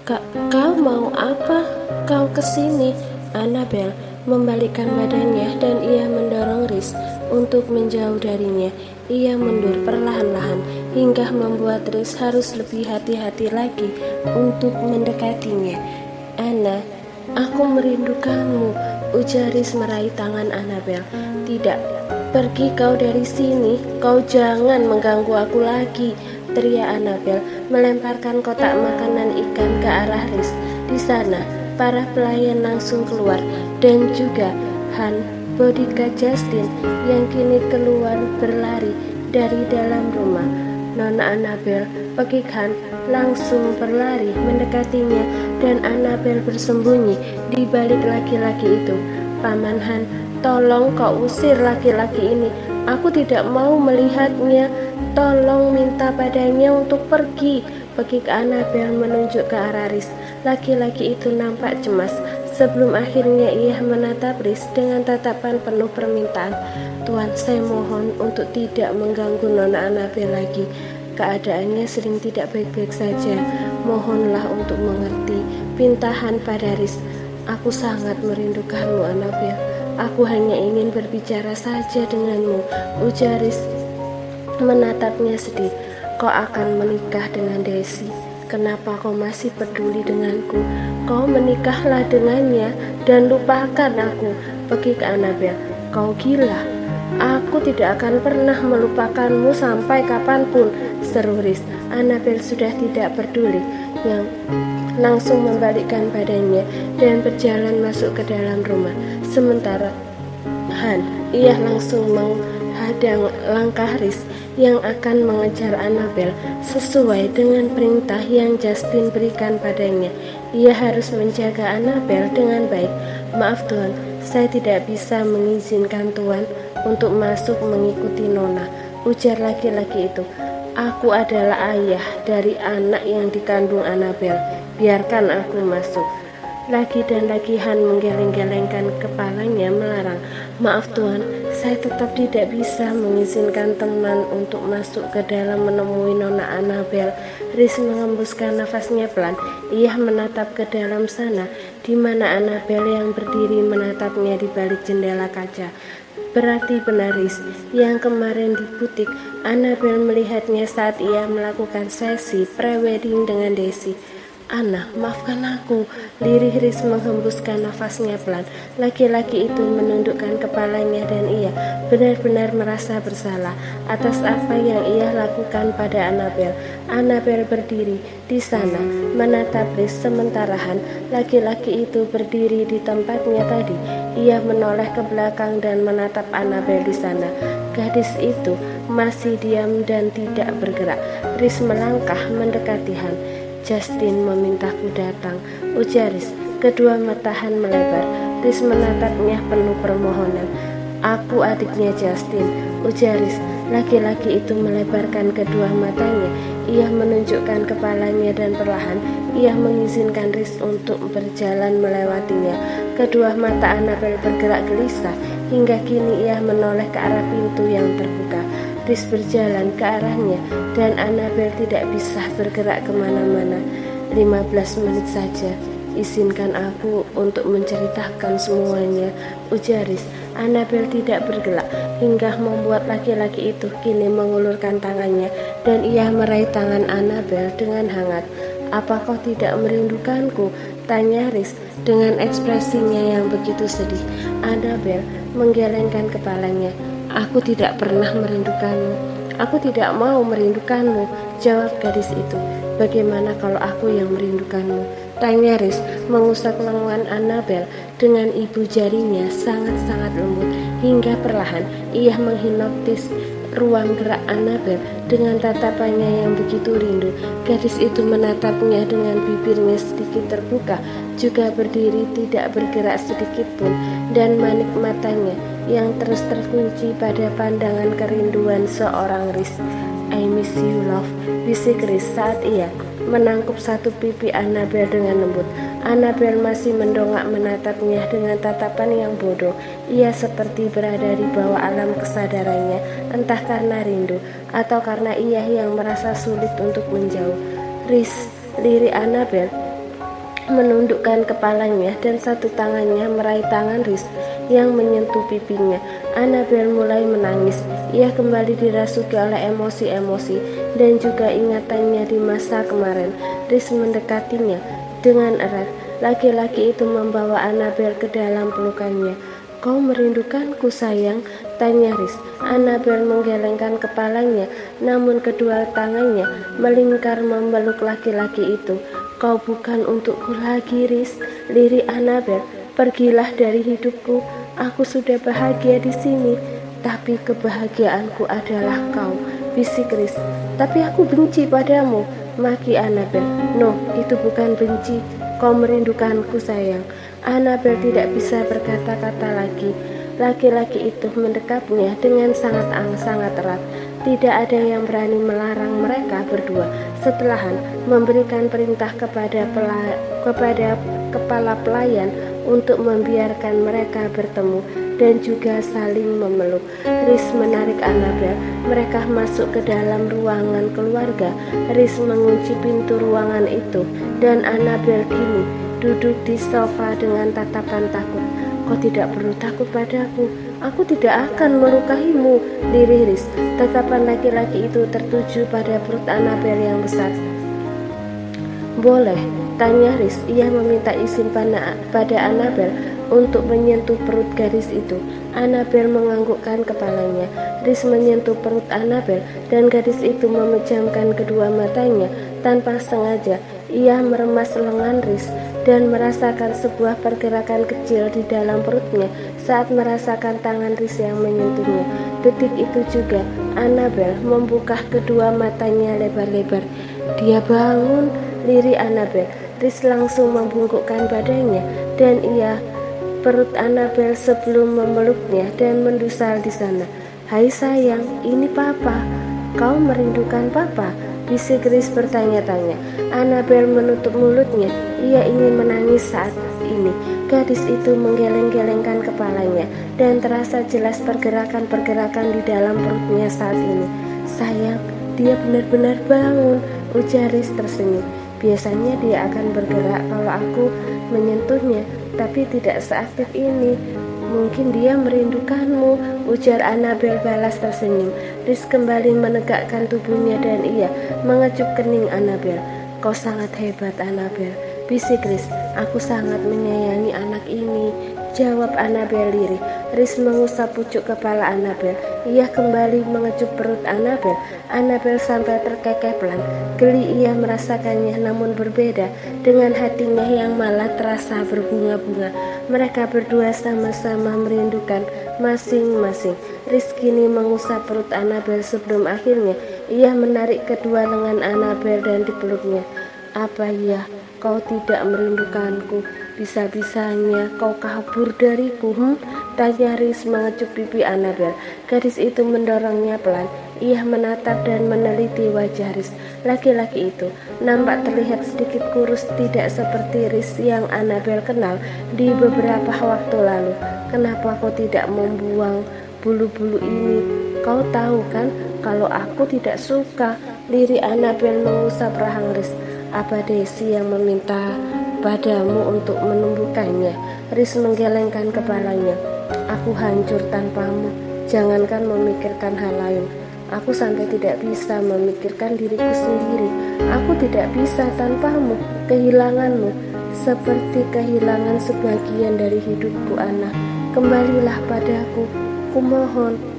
Kau mau apa? Kau kesini. Annabel membalikkan badannya dan ia mendorong Rhys untuk menjauh darinya. Ia mundur perlahan-lahan hingga membuat Rhys harus lebih hati-hati lagi untuk mendekatinya. Anna, aku merindukanmu, ujar Rhys meraih tangan Annabel. Tidak, pergi kau dari sini, kau jangan mengganggu aku lagi, teriak Annabel melemparkan kotak makanan ikan ke arah Rhys. Di sana, para pelayan langsung keluar dan juga Han, bodyguard Justin yang kini keluar berlari dari dalam rumah. Nona Annabel, Pekik Han langsung berlari mendekatinya dan Annabel bersembunyi di balik laki-laki itu. Paman Han, tolong kau usir laki-laki ini. Aku tidak mau melihatnya. Tolong minta padanya untuk pergi. Pekik Annabel menunjuk ke arah Rhys. Laki-laki itu nampak cemas sebelum akhirnya ia menatap Rhys dengan tatapan penuh permintaan. Tuan, saya mohon untuk tidak mengganggu Nona Annabel lagi. Keadaannya sering tidak baik-baik saja. Mohonlah untuk mengerti, pinta Han pada Rhys. Aku sangat merindukanmu, Annabel. Aku hanya ingin berbicara saja denganmu, ujar Rhys menatapnya sedih. Kau akan menikah dengan Daisy. Kenapa kau masih peduli denganku? Kau menikahlah dengannya dan lupakan aku, Pekik Annabel. Kau gila. Aku tidak akan pernah melupakanmu sampai kapanpun, seru Rhys. Annabel sudah tidak peduli, yang langsung membalikkan badannya dan berjalan masuk ke dalam rumah. Sementara Han, ia langsung menghadang langkah Rhys yang akan mengejar Annabel sesuai dengan perintah yang Justin berikan padanya. Ia harus menjaga Annabel dengan baik. Maaf Tuan, saya tidak bisa mengizinkan Tuan untuk masuk mengikuti Nona, ujar laki-laki itu. Aku adalah ayah dari anak yang dikandung Annabel. Biarkan aku masuk. Lagi dan lagi Han menggeleng-gelengkan kepalanya melarang. Maaf Tuan, saya tetap tidak bisa mengizinkan teman untuk masuk ke dalam menemui Nona Annabel. Rhys mengembuskan nafasnya pelan. Ia menatap ke dalam sana, di mana Annabel yang berdiri menatapnya di balik jendela kaca. Berarti benar Rhys, yang kemarin di butik, Annabel melihatnya saat ia melakukan sesi pre-wedding dengan Daisy. Anna, maafkan aku, lirih Rhys menghembuskan nafasnya pelan. Laki-laki itu menundukkan kepalanya dan ia benar-benar merasa bersalah atas apa yang ia lakukan pada Annabel. Annabel berdiri di sana menatap Rhys, sementara Han, laki-laki itu berdiri di tempatnya tadi. Ia menoleh ke belakang dan menatap Annabel di sana. Gadis itu masih diam dan tidak bergerak. Rhys melangkah mendekati Han. Justin memintaku datang, ujar Rhys. Kedua mata Han melebar. Rhys menatapnya penuh permohonan. Aku adiknya Justin, ujar Rhys. Laki-laki itu melebarkan kedua matanya. Ia menunjukkan kepalanya dan perlahan ia mengizinkan Rhys untuk berjalan melewatinya. Kedua mata Annabel bergerak gelisah hingga kini ia menoleh ke arah pintu yang terbuka. Rhys berjalan ke arahnya dan Annabel tidak bisa bergerak kemana-mana. 15 menit saja, izinkan aku untuk menceritakan semuanya, ujar Rhys. Annabel tidak bergerak hingga membuat laki-laki itu kini mengulurkan tangannya dan ia meraih tangan Annabel dengan hangat. Apa kau tidak merindukanku? Tanya Rhys dengan ekspresinya yang begitu sedih. Annabel menggelengkan kepalanya. Aku tidak pernah merindukanmu. Aku tidak mau merindukanmu, jawab gadis itu. Bagaimana kalau aku yang merindukanmu? Tanya Rhys mengusap lengan Annabel dengan ibu jarinya sangat-sangat lembut hingga perlahan ia menghipnotis ruang gerak Annabel dengan tatapannya yang begitu rindu. Gadis itu menatapnya dengan bibirnya sedikit terbuka, juga berdiri tidak bergerak sedikit pun, dan manik matanya yang terus terkunci pada pandangan kerinduan seorang Rhys. I miss you love, bisik Rhys saat ia menangkup satu pipi Annabel dengan lembut. Annabel masih mendongak menatapnya dengan tatapan yang bodoh. Ia seperti berada di bawah alam kesadarannya, entah karena rindu atau karena ia yang merasa sulit untuk menjauh. Rhys, lirik Annabel menundukkan kepalanya dan satu tangannya meraih tangan Riz yang menyentuh pipinya. Annabel mulai menangis. Ia kembali dirasuki oleh emosi-emosi dan juga ingatannya di masa kemarin. Riz mendekatinya dengan erat. Laki-laki itu membawa Annabel ke dalam pelukannya. "Kau merindukanku, sayang?" tanya Riz. Annabel menggelengkan kepalanya, namun kedua tangannya melingkar memeluk laki-laki itu. "Kau bukan untukku lagi, Riz," lirik Annabel. "Pergilah dari hidupku. Aku sudah bahagia di sini, tapi kebahagiaanku adalah kau," bisik Riz. "Tapi aku benci padamu," maki Annabel. "No, itu bukan benci. Kau merindukanku, sayang." Annabel tidak bisa berkata-kata lagi. Laki-laki itu mendekapnya dengan sangat erat. Tidak ada yang berani melarang mereka berdua. Setelah memberikan perintah kepada kepala pelayan untuk membiarkan mereka bertemu dan juga saling memeluk, Riz menarik Annabel. Mereka masuk ke dalam ruangan keluarga. Riz mengunci pintu ruangan itu dan Annabel kini duduk di sofa dengan tatapan takut. "Kau tidak perlu takut padaku. Aku tidak akan melukahimu," lirih Riz. Tatapan laki-laki itu tertuju pada perut Annabel yang besar. "Boleh?" tanya Riz. Ia meminta izin pada Annabel untuk menyentuh perut gadis itu. Annabel menganggukkan kepalanya. Riz menyentuh perut Annabel dan gadis itu memejamkan kedua matanya tanpa sengaja. Ia meremas lengan Riz dan merasakan sebuah pergerakan kecil di dalam perutnya saat merasakan tangan Riz yang menyentuhnya. Detik itu juga Annabel membuka kedua matanya lebar-lebar. "Dia bangun," lirik Annabel. Riz langsung membungkukkan badannya dan perut Annabel sebelum memeluknya dan mendusal di sana. "Hai sayang, ini Papa. Kau merindukan Papa?" bisik Riz bertanya-tanya. Annabel menutup mulutnya. Ia ingin menangis saat ini. Gadis itu menggeleng-gelengkan kepalanya dan terasa jelas pergerakan-pergerakan di dalam perutnya saat ini. "Sayang, dia benar-benar bangun," ujar Riz tersenyum. "Biasanya dia akan bergerak kalau aku menyentuhnya, tapi tidak seaktif ini. Mungkin dia merindukanmu," ujar Annabel balas tersenyum. Riz kembali menegakkan tubuhnya dan ia mengecup kening Annabel. "Kau sangat hebat, Annabel," bisik Riz. "Aku sangat menyayangi anak ini," jawab Annabel lirih. Riz mengusap pucuk kepala Annabel. Ia kembali mengecup perut Annabel. Annabel sampai terkekeh pelan. Geli ia merasakannya, namun berbeda dengan hatinya yang malah terasa berbunga-bunga. Mereka berdua sama-sama merindukan masing-masing. Riz kini mengusap perut Annabel sebelum akhirnya ia menarik kedua lengan Annabel dan dipeluknya. "Apa ya, kau tidak merindukanku? Bisa-bisanya kau kabur dariku, tanya Riz mengecup pipi Annabel. Gadis itu mendorongnya pelan. Ia menatap dan meneliti wajah Riz. Laki-laki itu nampak terlihat sedikit kurus, tidak seperti Riz yang Annabel kenal di beberapa waktu lalu. "Kenapa kau tidak membuang bulu-bulu ini? Kau tahu kan kalau aku tidak suka," lirik Annabel mengusap rahang Riz. "Apa Desi yang meminta padamu untuk menumbuhkannya?" Riz menggelengkan kepalanya. "Aku hancur tanpamu. Jangankan memikirkan hal lain. Aku sampai tidak bisa memikirkan diriku sendiri. Aku tidak bisa tanpamu, kehilanganmu. Seperti kehilangan sebagian dari hidupku, Anna. Kembalilah padaku. Kumohon."